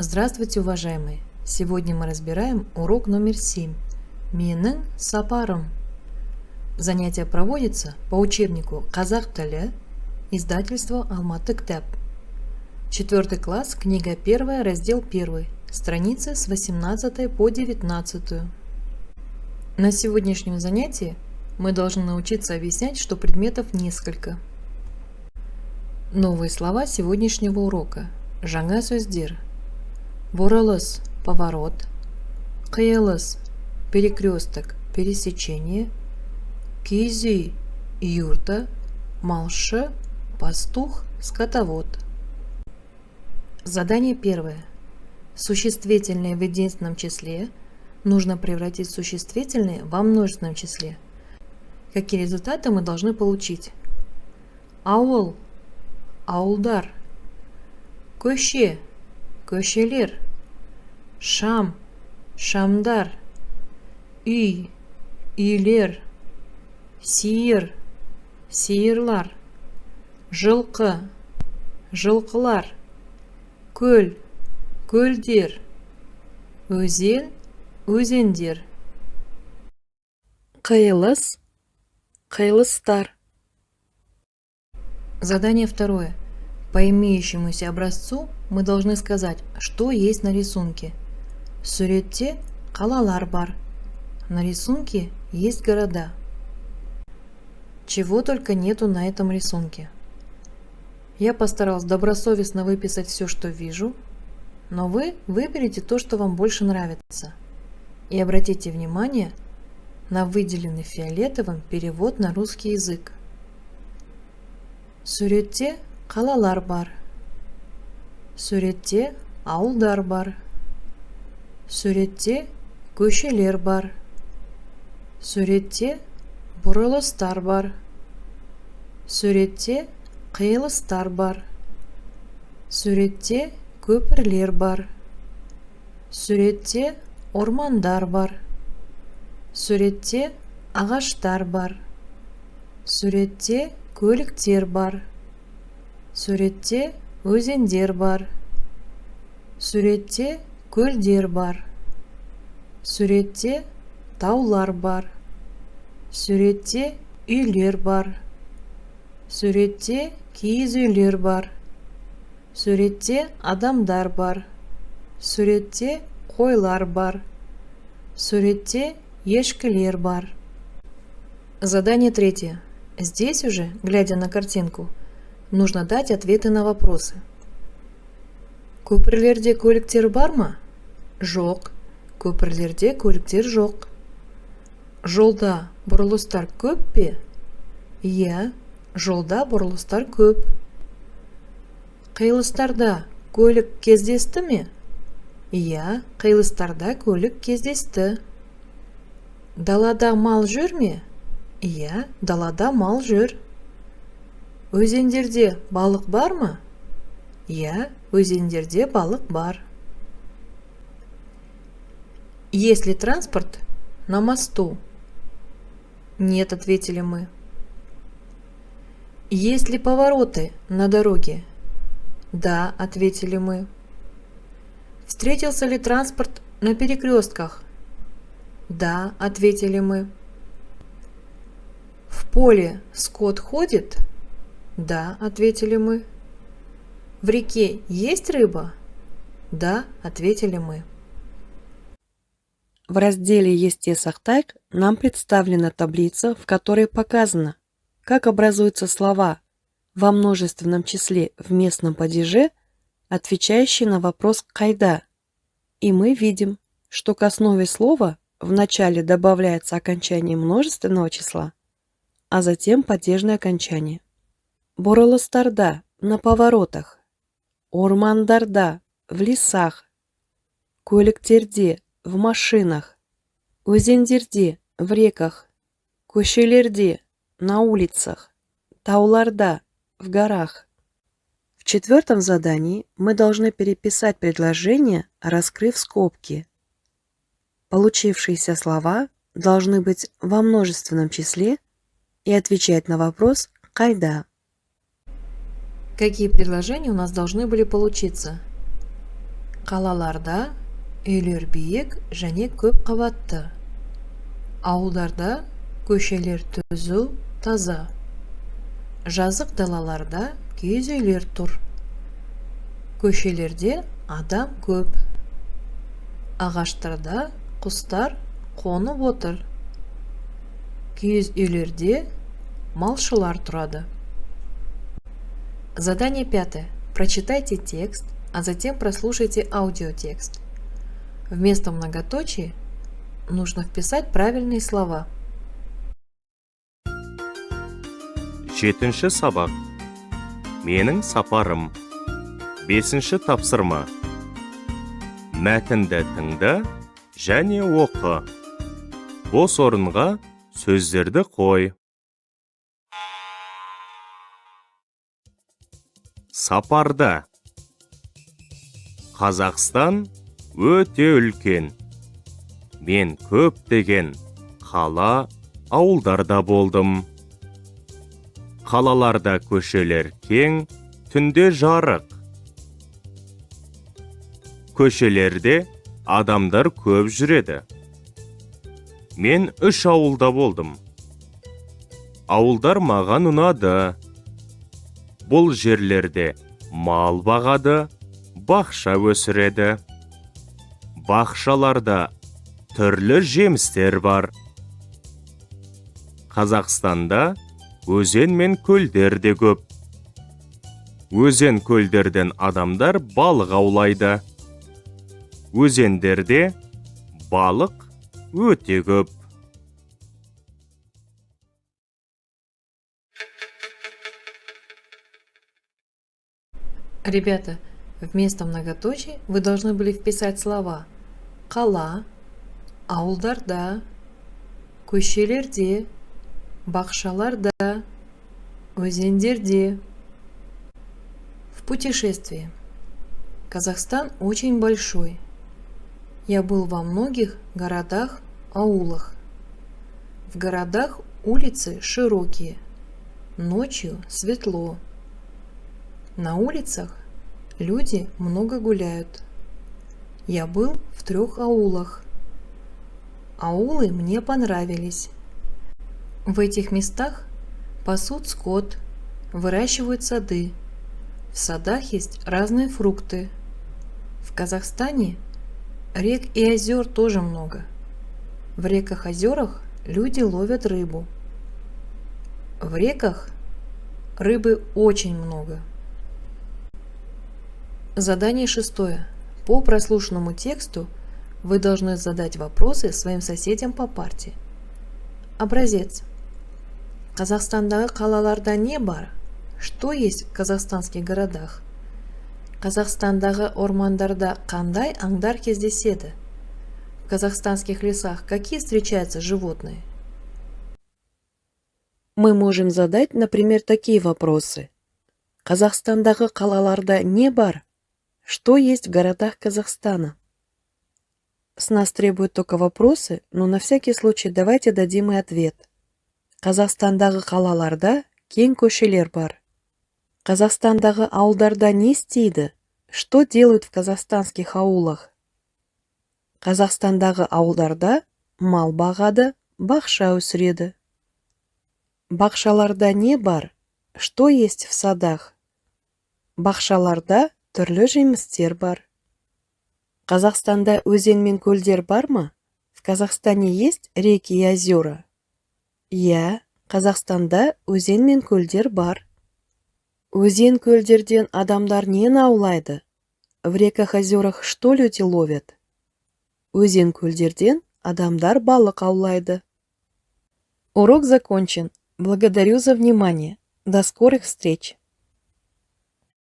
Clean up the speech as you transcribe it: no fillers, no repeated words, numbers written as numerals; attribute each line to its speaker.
Speaker 1: Здравствуйте, уважаемые! Сегодня мы разбираем урок номер 7 «Менің сапарым». Занятие проводится по учебнику «Қазақ тілі», издательство «Алматы кітап». 4 класс, книга 1, раздел 1, страницы с 18 по 19. На сегодняшнем занятии мы должны научиться объяснять, что предметов несколько. Новые слова сегодняшнего урока. Жаңа сөздер. Бұрылыс – поворот, қиылыс – перекресток, пересечение, киіз үй – юрта, малшы – пастух, скотовод. Задание первое. Существительное в единственном числе нужно превратить существительное во множественном числе. Какие результаты мы должны получить? Ауыл – ауылдар, көше – көшелер, шам, шамдар, үй, үйлер, сиыр, сиырлар, жылқы, жылқылар, көл, көлдер, өзен, өзендер.
Speaker 2: Қиылыс, қиылыстар.
Speaker 1: Задание второе. По имеющемуся образцу мы должны сказать, что есть на рисунке. Суретте қалалар бар. На рисунке есть города. Чего только нету на этом рисунке. Я постаралась добросовестно выписать все, что вижу, но вы выберите то, что вам больше нравится. И обратите внимание на выделенный фиолетовым перевод на русский язык. Суретте қалалар бар. Суретте ауылдар бар. Суретте көшелер бар. Суретте бұрылыстар бар. Суретте қиылыстар бар. Суретте көпірлер бар. Суретте ормандар бар. Суретте ағаштар бар. Суретте көліктер бар. Суретте өзендер бар. Суретте көлдер бар. Суретте таулар бар. Суретте үйлер бар. Суретте киіз үйлер бар. Суретте адамдар бар. Суретте қойлар бар. Суретте ешкілер бар. Задание третье. Здесь уже, глядя на картинку, нужно дать ответы на вопросы. Көпірлерде көліктер бар ма? Жоқ. Көпірлерде көліктер жоқ. Жолда бұрылыстар көп пе? Иә, жолда бұрылыстар көп. Қиылыстарда көлік кездесті ме? Иә, қиылыстарда көлік кездесті. Далада мал жүр ме? Иә, далада мал жүр. Өзендерде балық бар ма? Иә, өзендерде балық бар. Есть ли транспорт на мосту? Нет, ответили мы. Есть ли повороты на дороге? Да, ответили мы. Встретился ли транспорт на перекрестках? Да, ответили мы. В поле скот ходит? Да, ответили мы. В реке есть рыба? Да, ответили мы.
Speaker 2: В разделе «Есте сақтайық» нам представлена таблица, в которой показано, как образуются слова во множественном числе в местном падеже, отвечающие на вопрос «қайда?». И мы видим, что к основе слова в начале добавляется окончание множественного числа, а затем падежное окончание. Бұрылыстарда, на поворотах. Ормандарда, в лесах. Көліктерде, в машинах. Өзендерде, в реках. Көшелерде, на улицах. Тауларда, в горах. В 4 задании мы должны переписать предложение, раскрыв скобки. Получившиеся слова должны быть во множественном числе и отвечать на вопрос «Қайда?».
Speaker 1: Какие предложения у нас должны были получиться? Қалаларда үйлер биік және көп қабатты. Ауылдарда көшелер түзу, таза. Жазық далаларда киіз үйлер тұр. Көшелерде адам көп. Ағаштарда құстар қонып отыр. Киіз үйлерде малшылар тұрады. Задание 5. Прочитайте текст, а затем прослушайте аудиотекст. Вместо многоточий нужно вписать правильные слова.
Speaker 3: 7-ші сабақ. Менің сапарым. 5-ші тапсырма. Мәтінді тыңда және оқы. Бос орынға сөздерді қой. Сапарда. Қазақстан өте үлкен. Мен көптеген қала, ауылдарда болдым. Қалаларда көшелер кең, түнде жарық. Көшелерде адамдар көп жүреді. Мен 3 ауылда болдым. Ауылдар маған ұнады. Бұл жерлерде мал бағады, бақша өсіреді. Бақшаларда түрлі жемістер бар. Қазақстанда өзен мен көлдер де көп. Өзен көлдерден адамдар балық аулайды. Өзендерде балық өте көп.
Speaker 1: Ребята, вместо многоточий вы должны были вписать слова қала, ауылдарда, көшелерде, бақшаларда, өзендерде. В путешествии. Казахстан очень большой. Я был во многих городах, аулах. В городах улицы широкие. Ночью светло. На улицах люди много гуляют. Я был в 3 аулах. Аулы мне понравились. В этих местах пасут скот, выращивают сады. В садах есть разные фрукты. В Казахстане рек и озер тоже много. В реках-озерах люди ловят рыбу. В реках рыбы очень много. Задание 6. По прослушанному тексту вы должны задать вопросы своим соседям по парте. Образец. Казахстандағы қалаларда не бар? Что есть в казахстанских городах? Казахстандағы ормандарда қандай аңдар кездеседі? В казахстанских лесах какие встречаются животные?
Speaker 2: Мы можем задать, например, такие вопросы. Казахстандағы қалаларда не бар? Что есть в городах Казахстана? С нас требуют только вопросы, но на всякий случай давайте дадим и ответ. Казахстандағы қалаларда кең көшелер бар. Казахстандағы ауылдарда не істейді? Что делают в казахстанских аулах? Казахстандағы ауылдарда мал бағады, бақша өсіреді. Бақшаларда не бар? Что есть в садах? Бақшаларда түрлі жемістер бар. Казахстанда өзен мен көлдер бар ма? В Казахстане есть реки и озера? Я, Қазақстанда өзен мен көлдер бар. Өзен көлдерден адамдар нені аулайды? В реках-озерах что люди ловят? Өзен көлдерден адамдар балық аулайды. Урок закончен. Благодарю за внимание. До скорых встреч!